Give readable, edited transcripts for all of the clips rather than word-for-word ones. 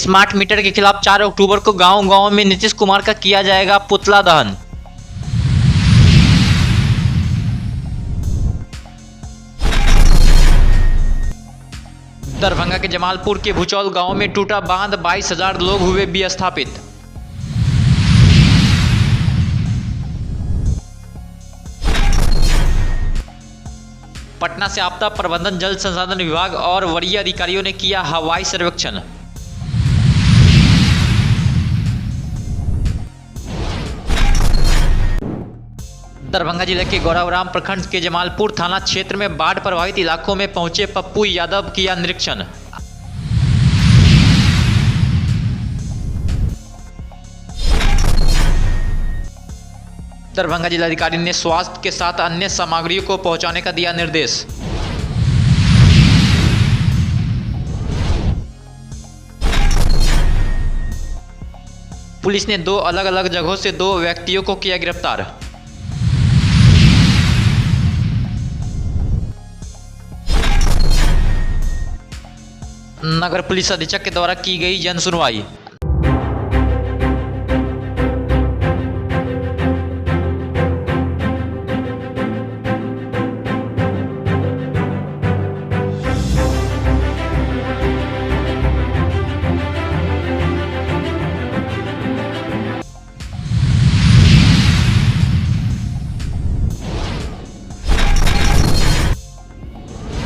Smart meter के खिलाफ 4 अक्टूबर को गांव-गांव में नीतीश कुमार का किया जाएगा पुतला दहन। दरभंगा के जमालपुर के भुचौल गांव में टूटा बांध, 22,000 लोग हुए विस्थापित। पटना से आपदा प्रबंधन, जल संसाधन विभाग और वरीय अधिकारियों ने किया हवाई सर्वेक्षण। दरभंगा जिले के गौरावराम प्रखंड के जमालपुर थाना क्षेत्र में बाढ़ प्रभावित इलाकों में पहुंचे पप्पू यादव किया निरीक्षण। दरभंगा जिलाधिकारी ने स्वास्थ्य के साथ अन्य सामग्रियों को पहुंचाने का दिया निर्देश। पुलिस ने 2 अलग-अलग जगहों से 2 व्यक्तियों को किया गिरफ्तार। नगर पुलिस अधीक्षक के द्वारा की गई जन सुनवाई।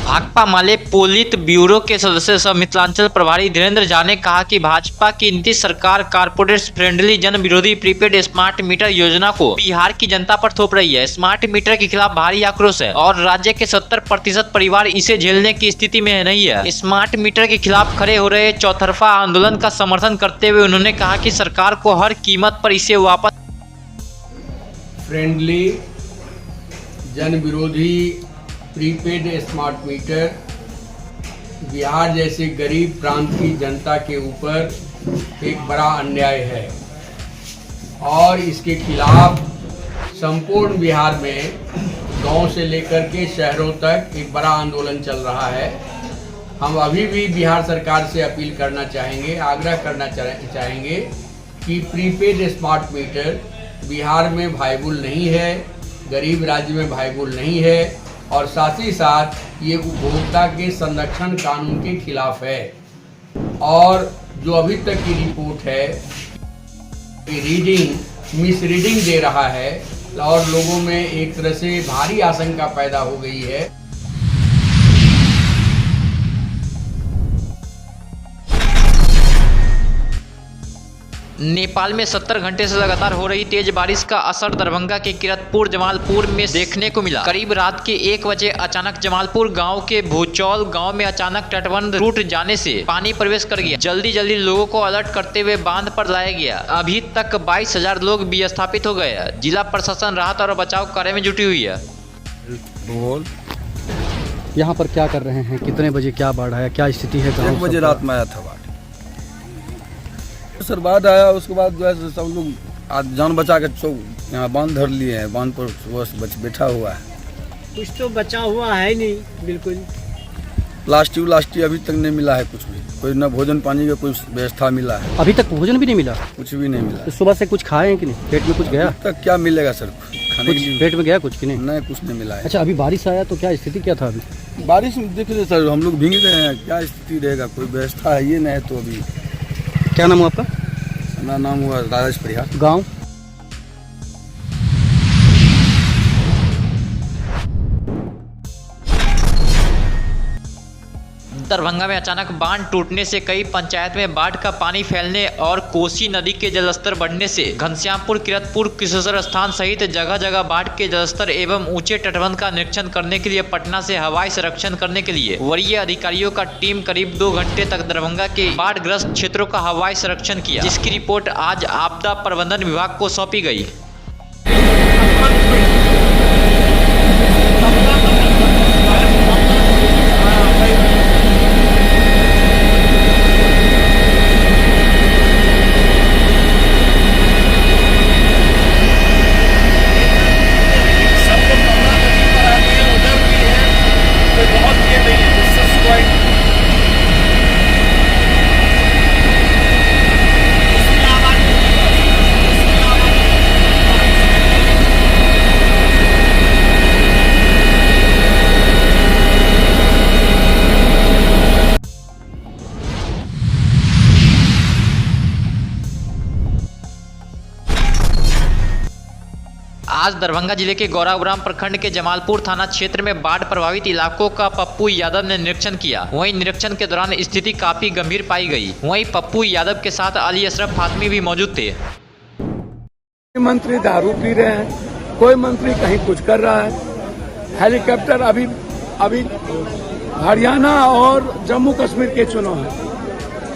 भाकपा माले पोलित ब्यूरो के सदस्य सह मिथिलांचल प्रभारी धीरेन्द्र झा ने कहा कि भाजपा की नीतीश सरकार कारपोरेट फ्रेंडली जन विरोधी प्रीपेड स्मार्ट मीटर योजना को बिहार की जनता पर थोप रही है। स्मार्ट मीटर के खिलाफ भारी आक्रोश है और राज्य के 70% परिवार इसे झेलने की स्थिति में नहीं है। स्मार्ट मीटर के खिलाफ खड़े हो रहे चौतरफा आंदोलन का समर्थन करते हुए उन्होंने कहा कि सरकार को हर कीमत पर इसे वापस फ्रेंडली जन विरोधी प्रीपेड स्मार्ट मीटर बिहार जैसे गरीब प्रांत की जनता के ऊपर एक बड़ा अन्याय है और इसके खिलाफ संपूर्ण बिहार में गांव से लेकर के शहरों तक एक बड़ा आंदोलन चल रहा है। हम अभी भी बिहार सरकार से अपील करना चाहेंगे, आग्रह करना चाहेंगे कि प्रीपेड स्मार्ट मीटर बिहार में वायबल नहीं है, गरीब राज्य में वायबल नहीं है और साथ ही साथ ये उपभोक्ता के संरक्षण कानून के खिलाफ है। और जो अभी तक की रिपोर्ट है कि मिसरीडिंग दे रहा है और लोगों में एक तरह से भारी आशंका पैदा हो गई है। नेपाल में 70 घंटे से लगातार हो रही तेज बारिश का असर दरभंगा के किरतपुर जमालपुर में देखने को मिला। करीब रात के 1 बजे अचानक जमालपुर गांव के भूचौल गांव में अचानक तटबंध टूट जाने से पानी प्रवेश कर गया। जल्दी लोगों को अलर्ट करते हुए बांध पर लाया गया। अभी तक 22,000 लोग विस्थापित हो गए। जिला प्रशासन राहत और बचाव कार्य में जुटी हुई है। यहाँ पर क्या कर रहे हैं? कितने बजे क्या बाढ़ आया? क्या स्थिति है? 1 बजे रात में आया था बाढ़। सर बाढ़ आया, उसके बाद जो है सब लोग आज जान बचा के यहाँ बांध धर लिए हैं। बांध पर सुबह बैठा हुआ है। कुछ तो बचा हुआ है नहीं, बिल्कुल प्लास्टिक अभी तक नहीं मिला है कुछ भी। कोई न भोजन पानी का कोई व्यवस्था मिला है। अभी तक भोजन भी नहीं मिला? कुछ भी नहीं मिला। तो सुबह से कुछ खाए हैं कि नहीं? पेट में कुछ गया? तक क्या मिलेगा सर खाने के लिए? पेट में गया कुछ कि नहीं? नहीं, कुछ नहीं मिला है। अच्छा, अभी बारिश आया तो क्या स्थिति क्या था? अभी बारिश में देखिए सर, हम लोग भीग रहे हैं। क्या स्थिति रहेगा? कोई व्यवस्था है ये नहीं है। तो अभी क्या नाम हुआ आपका? मेरा नाम हुआ राजेश परिहार। गाँव? दरभंगा में अचानक बांध टूटने से कई पंचायत में बाढ़ का पानी फैलने और कोसी नदी के जलस्तर बढ़ने से घनश्यामपुर, किरतपुर, कुशेश्वर स्थान सहित जगह जगह बाढ़ के जलस्तर एवं ऊंचे तटबंध का निरीक्षण करने के लिए पटना से हवाई संरक्षण करने के लिए वरीय अधिकारियों का टीम करीब 2 घंटे तक दरभंगा के बाढ़ग्रस्त क्षेत्रों का हवाई संरक्षण किया, जिसकी रिपोर्ट आज आपदा प्रबंधन विभाग को सौंपी गई। आज दरभंगा जिले के गौराग्राम प्रखंड के जमालपुर थाना क्षेत्र में बाढ़ प्रभावित इलाकों का पप्पू यादव ने निरीक्षण किया। वहीं निरीक्षण के दौरान स्थिति काफी गंभीर पाई गई। वहीं पप्पू यादव के साथ अली अशरफ फातमी भी मौजूद थे। मंत्री दारू पी रहे हैं, कोई मंत्री कहीं कुछ कर रहा है। हेलीकॉप्टर अभी हरियाणा और जम्मू कश्मीर के चुनाव है,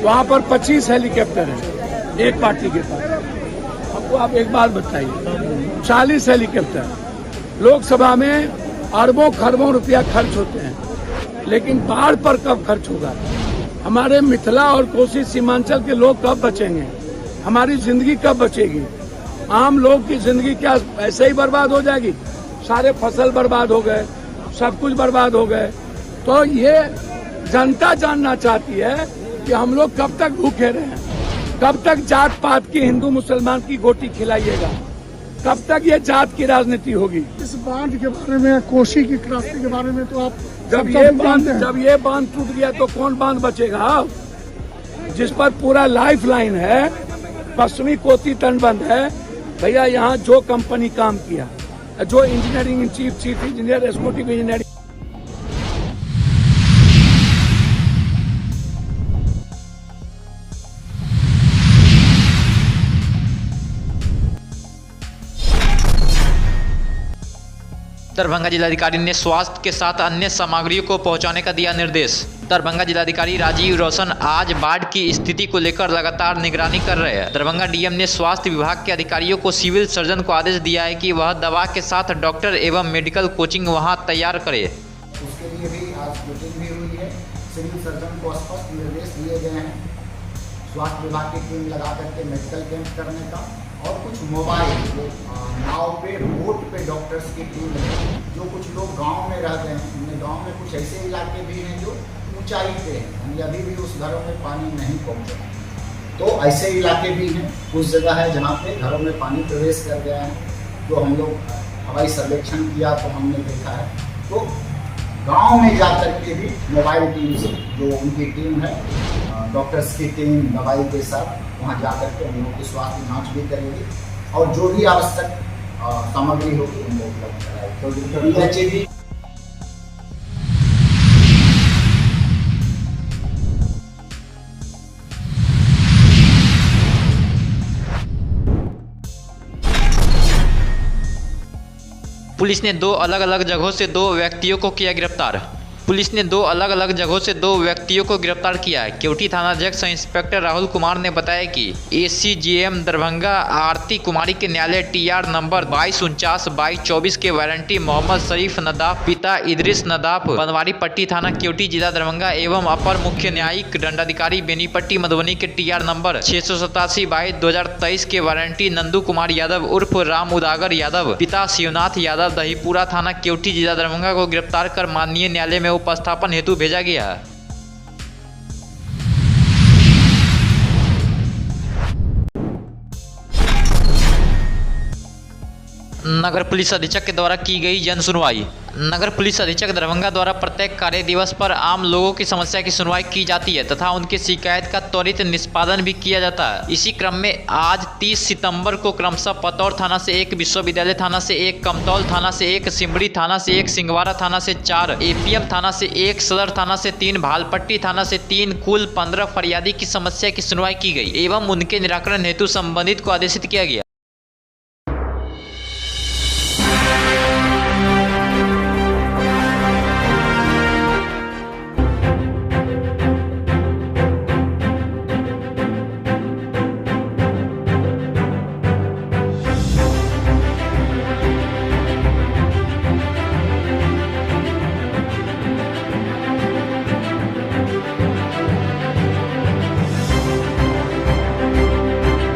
वहाँ पर 25 हेलीकॉप्टर है एक पार्टी के पास। आपको आप एक बात बताइए, 40 हेलीकॉप्टर लोकसभा में अरबों खरबों रुपया खर्च होते हैं, लेकिन बाढ़ पर कब खर्च होगा? हमारे मिथिला और कोसी सीमांचल के लोग कब बचेंगे? हमारी जिंदगी कब बचेगी? आम लोग की जिंदगी क्या ऐसे ही बर्बाद हो जाएगी? सारे फसल बर्बाद हो गए, सब कुछ बर्बाद हो गए। तो ये जनता जानना चाहती है कि हम लोग कब तक भूखे रहें, कब तक जात पात की हिंदू मुसलमान की गोटी खिलाइएगा, कब तक ये जात की राजनीति होगी? इस बांध के बारे में, कोसी की क्रांति के बारे में तो आप जब ये बांध टूट गया तो कौन बांध बचेगा? जिस पर पूरा लाइफ लाइन है, पश्चिमी कोसी तटबंध है। भैया यहाँ जो कंपनी काम किया, जो engineering chief engineer, executive engineering, Darbhanga जिलाधिकारी ने स्वास्थ्य के साथ अन्य सामग्रियों को पहुंचाने का दिया निर्देश। दरभंगा जिलाधिकारी राजीव रोशन आज बाढ़ की स्थिति को लेकर लगातार निगरानी कर रहे हैं। दरभंगा डीएम ने स्वास्थ्य विभाग के अधिकारियों को सिविल सर्जन को आदेश दिया है कि वह दवा के साथ डॉक्टर एवं मेडिकल कोचिंग वहां तैयार करे। उसके लिए भी आज मीटिंग भी हुई है। सिविल सर्जन को स्पष्ट निर्देश दिए गए हैं स्वास्थ्य विभाग की टीम लगा करके मेडिकल कैंप करने का, और कुछ मोबाइल नाव पे बोट पे डॉक्टर्स की टीम है। जो कुछ लोग गांव में रहते हैं, गांव में कुछ ऐसे इलाके भी हैं जो ऊंचाई पे हैं, यानी अभी भी उस घरों में पानी नहीं पहुंचा, तो ऐसे इलाके भी हैं। कुछ जगह है जहाँ पे घरों में पानी प्रवेश कर गया है, तो हम लोग हवाई सर्वेक्षण किया तो हमने देखा है। तो गांव में जा करके भी मोबाइल टीम से, जो उनकी टीम है, डॉक्टर्स की टीम मोबाइल के साथ वहाँ जा करके उन लोगों की स्वास्थ्य जाँच भी करेगी, और जो भी आवश्यक सामग्री होगी उनको उपलब्ध कराएगी। तो पुलिस ने दो अलग अलग जगहों से दो व्यक्तियों को किया गिरफ्तार। पुलिस ने दो अलग अलग जगहों से दो व्यक्तियों को गिरफ्तार किया है। केवटी थाना अध्यक्ष इंस्पेक्टर राहुल कुमार ने बताया कि एसीजीएम दरभंगा आरती कुमारी के न्यायालय टीआर नंबर 2249/2224 के वारंटी मोहम्मद शरीफ नदाफ पिता इदरिस नदाफ बनवारी पट्टी थाना केवटी जिला दरभंगा एवं अपर मुख्य न्यायिक दंडाधिकारी बेनीपट्टी मधुबनी के टीआर नंबर 687/2023 के वारंटी नंदू कुमार यादव उर्फ राम उदागर यादव पिता शिवनाथ यादव दहीपुरा थाना केवटी जिला दरभंगा को गिरफ्तार कर माननीय न्यायालय में उपस्थापन हेतु भेजा गया है। नगर पुलिस अधीक्षक के द्वारा की गई जन सुनवाई। नगर पुलिस अधीक्षक दरभंगा द्वारा प्रत्येक कार्य दिवस पर आम लोगों की समस्या की सुनवाई की जाती है तथा उनकी शिकायत का त्वरित निष्पादन भी किया जाता है। इसी क्रम में आज 30 सितंबर को क्रमशः पतौर थाना से 1, विश्वविद्यालय थाना से 1, कमतौल थाना से 1, सिमड़ी थाना से 1, सिंगवारा थाना से 4, एपीएम थाना से 1, सदर थाना से 3, भालपट्टी थाना से 3, कुल 15 फरियादी की समस्या की सुनवाई की गई एवं उनके निराकरण हेतु संबंधित को आदेशित किया गया।